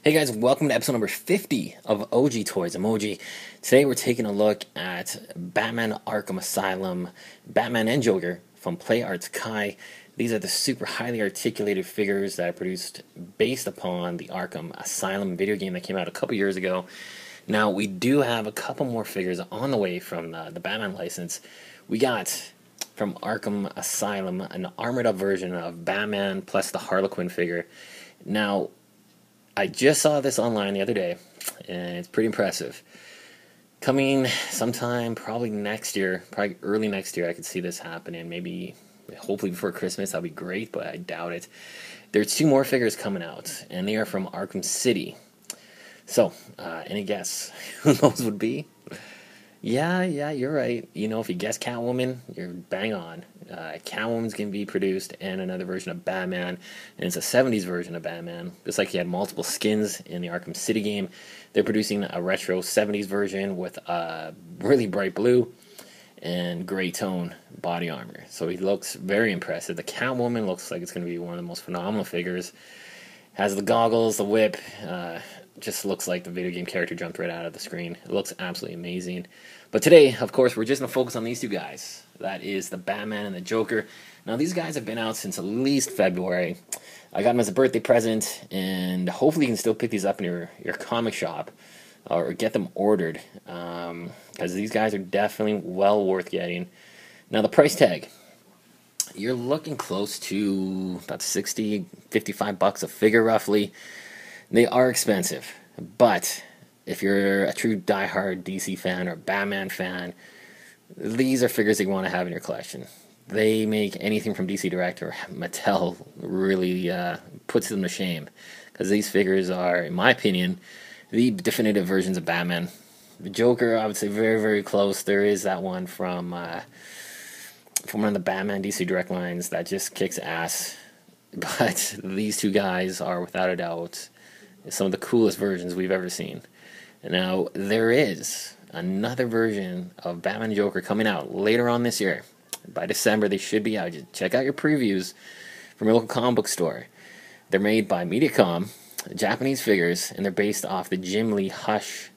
Hey guys, welcome to episode number 50 of OG Toys Emoji. Today we're taking a look at Batman Arkham Asylum, Batman and Joker from Play Arts Kai. These are the super highly articulated figures that I produced based upon the Arkham Asylum video game that came out a couple years ago. Now we do have a couple more figures on the way from the Batman license. We got from Arkham Asylum an armored up version of Batman plus the Harlequin figure. Now I just saw this online the other day, and it's pretty impressive. Coming sometime probably next year, probably early next year, I could see this happening. Maybe, hopefully before Christmas, that'd be great, but I doubt it. There's two more figures coming out, and they are from Arkham City. So, any guess who those would be? Yeah, you're right. You know, if you guess Catwoman, you're bang on. Catwoman's going to be produced, and another version of Batman, and it's a 70s version of Batman. Just like he had multiple skins in the Arkham City game, they're producing a retro 70s version with really bright blue and gray tone body armor. So he looks very impressive. The Catwoman looks like it's going to be one of the most phenomenal figures. Has the goggles, the whip, just looks like the video game character jumped right out of the screen. It looks absolutely amazing. But today, of course, we're just going to focus on these two guys. That is the Batman and the Joker. Now, these guys have been out since at least February. I got them as a birthday present, and hopefully you can still pick these up in your comic shop or get them ordered, because these guys are definitely well worth getting. Now, the price tag. You're looking close to about 60, 55 bucks a figure roughly. They are expensive, but if you're a true diehard DC fan or Batman fan, these are figures that you want to have in your collection. They make anything from DC Direct or Mattel really puts them to shame, because these figures are, in my opinion, the definitive versions of Batman. The Joker, I would say, very, very close. There is that one from one of the Batman DC Direct lines that just kicks ass. But these two guys are, without a doubt, some of the coolest versions we've ever seen. Now, there is another version of Batman and Joker coming out later on this year. By December, they should be out. Just check out your previews from your local comic book store. They're made by Mediacom, Japanese figures, and they're based off the Jim Lee Hush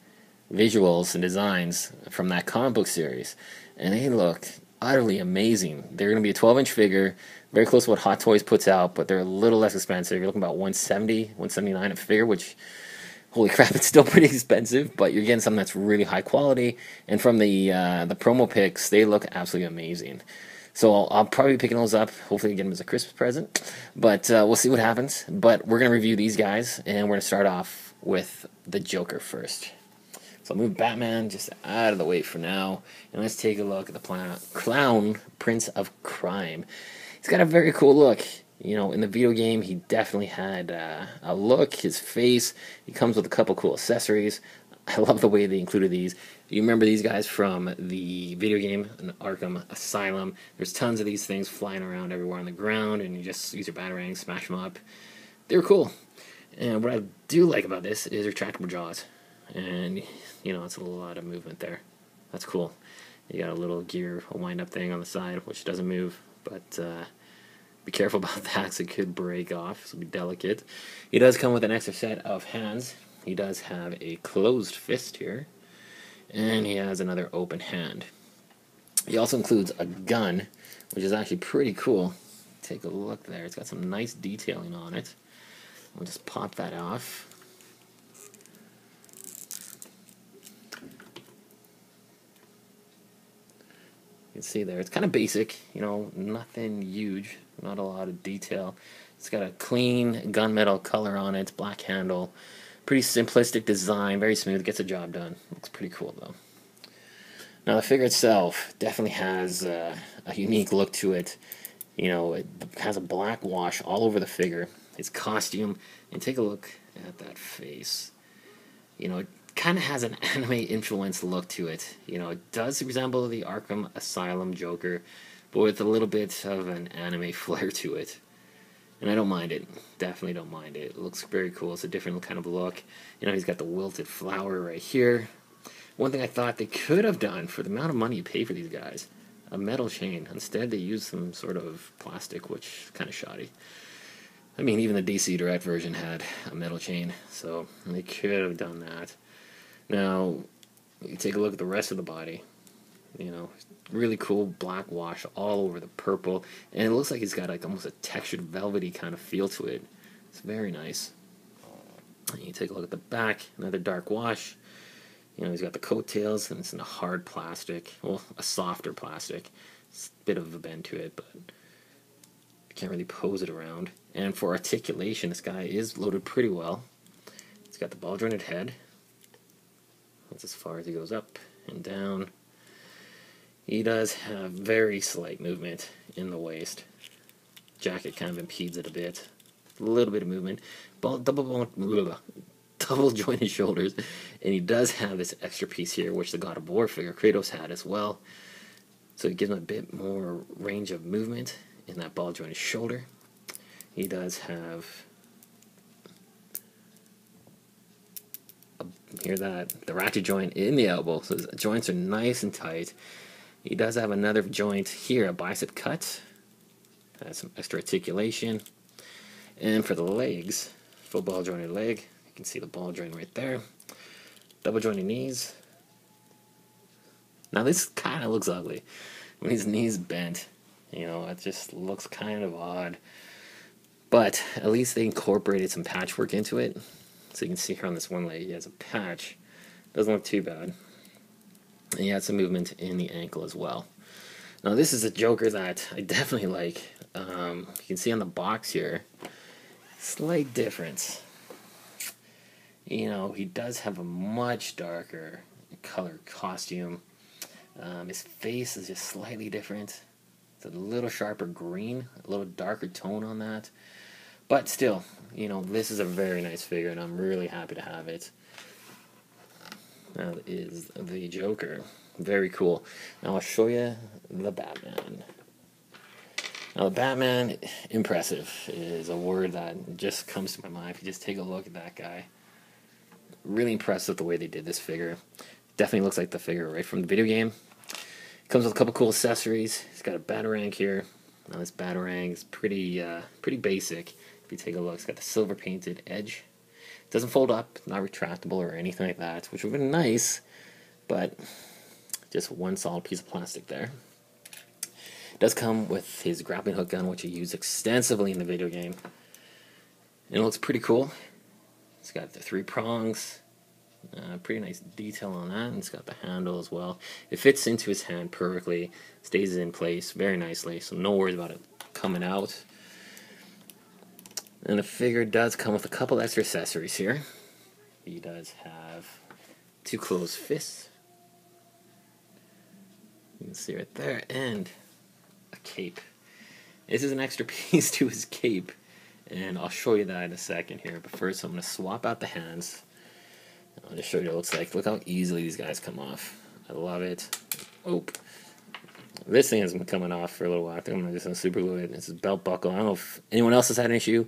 visuals and designs from that comic book series. And they look utterly amazing. They're going to be a 12-inch figure, very close to what Hot Toys puts out, but they're a little less expensive. You're looking about $170, $179 a figure, which, holy crap, it's still pretty expensive, but you're getting something that's really high quality. And from the promo pics, they look absolutely amazing. So I'll probably be picking those up, hopefully get them as a Christmas present, but we'll see what happens. But we're going to review these guys, and we're going to start off with the Joker first. So I'll move Batman just out of the way for now, and let's take a look at the Clown Prince of Crime. He's got a very cool look. You know, in the video game, he definitely had a look, his face. He comes with a couple cool accessories. I love the way they included these. You remember these guys from the video game, Arkham Asylum. There's tons of these things flying around everywhere on the ground, and you just use your batarang, smash them up. They were cool. And what I do like about this is retractable jaws. And, you know, it's a lot of movement there. That's cool. You got a little gear, a wind-up thing on the side, which doesn't move, but be careful about that, because it could break off, so be delicate. He does come with an extra set of hands. He does have a closed fist here, and he has another open hand. He also includes a gun, which is actually pretty cool. Take a look there. It's got some nice detailing on it. We'll just pop that off. You can see there, it's kind of basic, you know, nothing huge, not a lot of detail. It's got a clean gunmetal color on it, black handle, pretty simplistic design, very smooth, gets the job done. Looks pretty cool though. Now the figure itself definitely has a unique look to it. You know, it has a black wash all over the figure. His costume, and take a look at that face. You know, it kind of has an anime influence look to it. You know, it does resemble the Arkham Asylum Joker, but with a little bit of an anime flair to it. And I don't mind it. Definitely don't mind it. It looks very cool. It's a different kind of look. You know, he's got the wilted flower right here. One thing I thought they could have done for the amount of money you pay for these guys, a metal chain. Instead, they used some sort of plastic, which is kind of shoddy. I mean, even the DC Direct version had a metal chain, so they could have done that. Now, you take a look at the rest of the body. You know, really cool black wash all over the purple, and it looks like he's got like almost a textured velvety kind of feel to it. It's very nice. And you take a look at the back, another dark wash. You know, he's got the coattails, and it's in a hard plastic, well, a softer plastic. It's a bit of a bend to it, but you can't really pose it around. And for articulation, this guy is loaded pretty well. He's got the ball jointed head. That's as far as he goes up and down. He does have very slight movement in the waist. Jacket kind of impedes it a bit. A little bit of movement. Double jointed shoulders. And he does have this extra piece here, which the God of War figure Kratos had as well. So it gives him a bit more range of movement in that ball jointed shoulder. He does have, the ratchet joint in the elbow, so his joints are nice and tight. He does have another joint here, a bicep cut. Has some extra articulation. And for the legs, full ball jointed leg. You can see the ball joint right there. Double jointed knees. Now this kind of looks ugly. When his knees bent, you know, it just looks kind of odd. But at least they incorporated some patchwork into it. So you can see here on this one leg, he has a patch. Doesn't look too bad. And he has some movement in the ankle as well. Now this is a Joker that I definitely like. You can see on the box here, slight difference. You know, he does have a much darker color costume. His face is just slightly different. It's a little sharper green, a little darker tone on that. But still, you know, this is a very nice figure, and I'm really happy to have it. That is the Joker. Very cool. Now I'll show you the Batman. Now the Batman, impressive, is a word that just comes to my mind. If you just take a look at that guy. Really impressed with the way they did this figure. Definitely looks like the figure right from the video game. Comes with a couple cool accessories. He's got a Batarang here. Now this Batarang is pretty basic. If you take a look, it's got the silver painted edge. It doesn't fold up, not retractable or anything like that, which would have been nice, but just one solid piece of plastic there. It does come with his grappling hook gun, which he used extensively in the video game. And it looks pretty cool. It's got the 3 prongs. Pretty nice detail on that, and it's got the handle as well. It fits into his hand perfectly, stays in place very nicely, so no worries about it coming out. And the figure does come with a couple extra accessories here. He does have 2 closed fists. You can see right there, and a cape. This is an extra piece to his cape, and I'll show you that in a second here. But first, I'm going to swap out the hands. I'll just show you what it looks like. Look how easily these guys come off. I love it. Oh, this thing has been coming off for a little while. I think I'm just going to super glue it. It's a belt buckle. I don't know if anyone else has had an issue,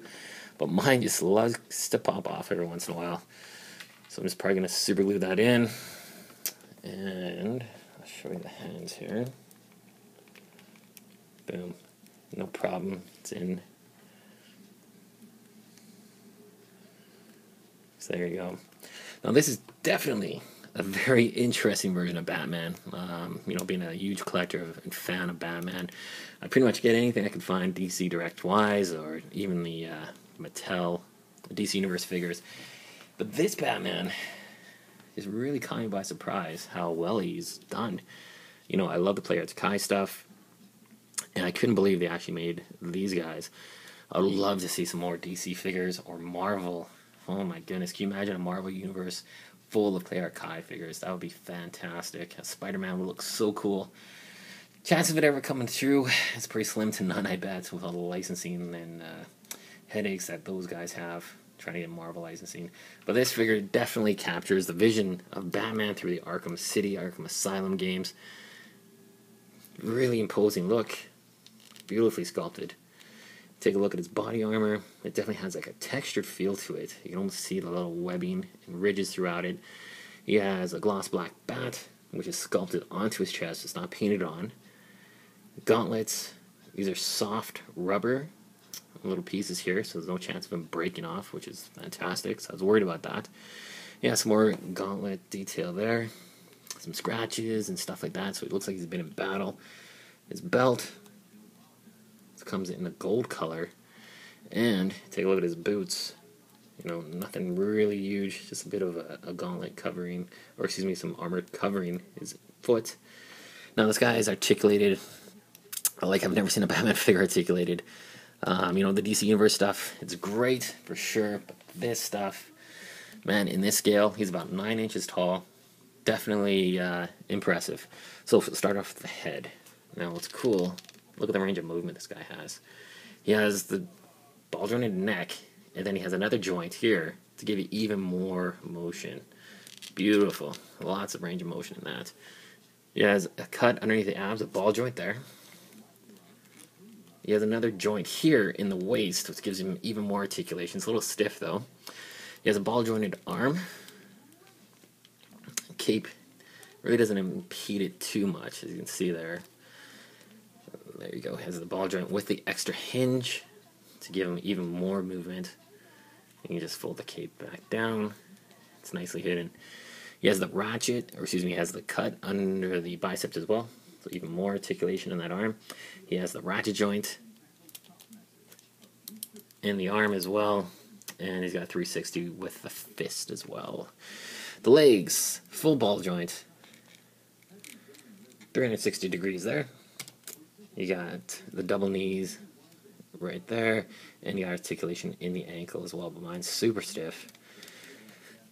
but mine just loves to pop off every once in a while. So I'm just probably going to super glue that in. And I'll show you the hands here. Boom. No problem. It's in. So there you go. Now this is definitely a very interesting version of Batman. You know, being a huge collector and fan of Batman, I pretty much get anything I can find DC Direct wise, or even the Mattel DC Universe figures. But this Batman is really caught me by surprise how well he's done. You know, I love the Player Kai stuff, and I couldn't believe they actually made these guys. I would love to see some more DC figures or Marvel. Oh my goodness, can you imagine a Marvel universe full of Player Kai figures? That would be fantastic. Spider-Man would look so cool. Chance of it ever coming through is pretty slim to none, I bet, with all the licensing and headaches that those guys have trying to get Marvel licensing. But this figure definitely captures the vision of Batman through the Arkham City, Arkham Asylum games. Really imposing look. Beautifully sculpted. Take a look at his body armor. It definitely has like a textured feel to it. You can almost see the little webbing and ridges throughout it. He has a gloss black bat, which is sculpted onto his chest. It's not painted on. Gauntlets. These are soft rubber. little pieces here, so there's no chance of him breaking off, which is fantastic. So I was worried about that. Yeah, some more gauntlet detail there, some scratches and stuff like that. So it looks like he's been in battle. His belt comes in a gold color, and take a look at his boots. You know, nothing really huge, just a bit of a gauntlet covering, or excuse me, some armor covering his foot. Now this guy is articulated like I've never seen a Batman figure articulated. You know, the DC Universe stuff, it's great for sure, but this stuff, man, in this scale, he's about 9 inches tall. Definitely impressive. So we'll start off with the head. Now what's cool, look at the range of movement this guy has. He has the ball jointed neck, and then he has another joint here to give you even more motion. Beautiful. Lots of range of motion in that. He has a cut underneath the abs, a ball joint there. He has another joint here in the waist, which gives him even more articulation. It's a little stiff, though. He has a ball-jointed arm. Cape really doesn't impede it too much, as you can see there. There you go. He has the ball joint with the extra hinge to give him even more movement. You can just fold the cape back down. It's nicely hidden. He has the ratchet, or excuse me, he has the cut under the biceps as well. So even more articulation in that arm. He has the ratchet joint in the arm as well. And he's got a 360 with the fist as well. The legs, full ball joint. 360 degrees there. You got the double knees right there. And you got articulation in the ankle as well. But mine's super stiff.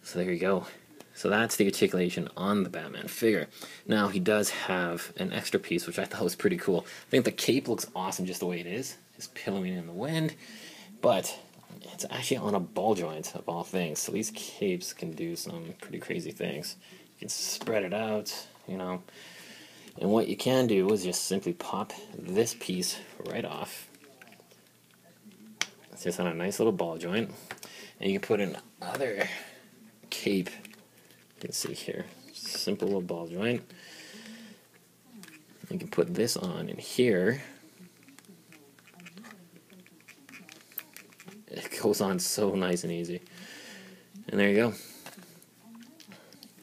So there you go. So that's the articulation on the Batman figure. Now, he does have an extra piece, which I thought was pretty cool. I think the cape looks awesome just the way it is. It's pillowing in the wind. But it's actually on a ball joint, of all things. So these capes can do some pretty crazy things. You can spread it out, you know. And what you can do is just simply pop this piece right off. It's just on a nice little ball joint. And you can put another cape. You can see here, simple little ball joint. You can put this on in here. It goes on so nice and easy. And there you go.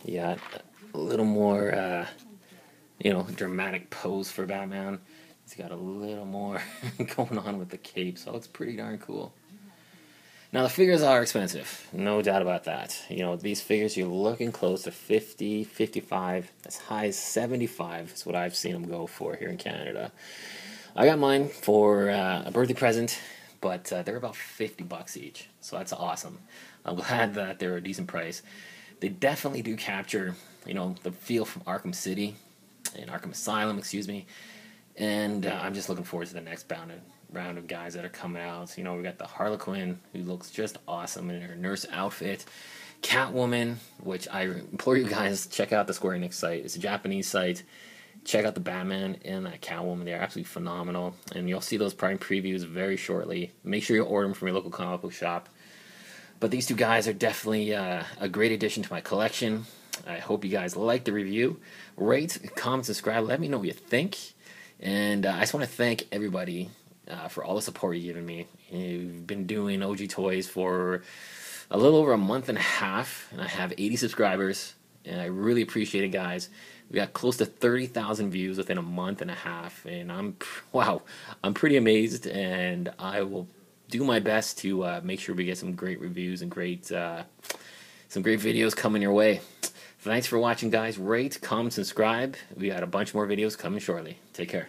You got a little more, you know, dramatic pose for Batman. He's got a little more going on with the cape, so it's pretty darn cool. Now, the figures are expensive, no doubt about that. You know, these figures, you're looking close to 50, 55, as high as 75 is what I've seen them go for here in Canada. I got mine for a birthday present, but they're about $50 each, so that's awesome. I'm glad that they're a decent price. They definitely do capture, you know, the feel from Arkham City, and Arkham Asylum, excuse me, and I'm just looking forward to the next round of guys that are coming out. You know, we got the Harlequin, who looks just awesome in her nurse outfit. Catwoman, which I implore you guys, check out the Square Enix site. It's a Japanese site. Check out the Batman and that Catwoman. They're absolutely phenomenal. And you'll see those Prime previews very shortly. Make sure you order them from your local comic book shop. But these two guys are definitely a great addition to my collection. I hope you guys like the review. Rate, comment, subscribe. Let me know what you think. And I just want to thank everybody for all the support you've given me. You've been doing OG Toys for a little over a month and a half, and I have 80 subscribers, and I really appreciate it, guys. We got close to 30,000 views within a month and a half, and I'm pretty amazed, and I will do my best to make sure we get some great reviews and some great videos coming your way. Thanks for watching, guys. Rate, comment, subscribe. We got a bunch more videos coming shortly. Take care.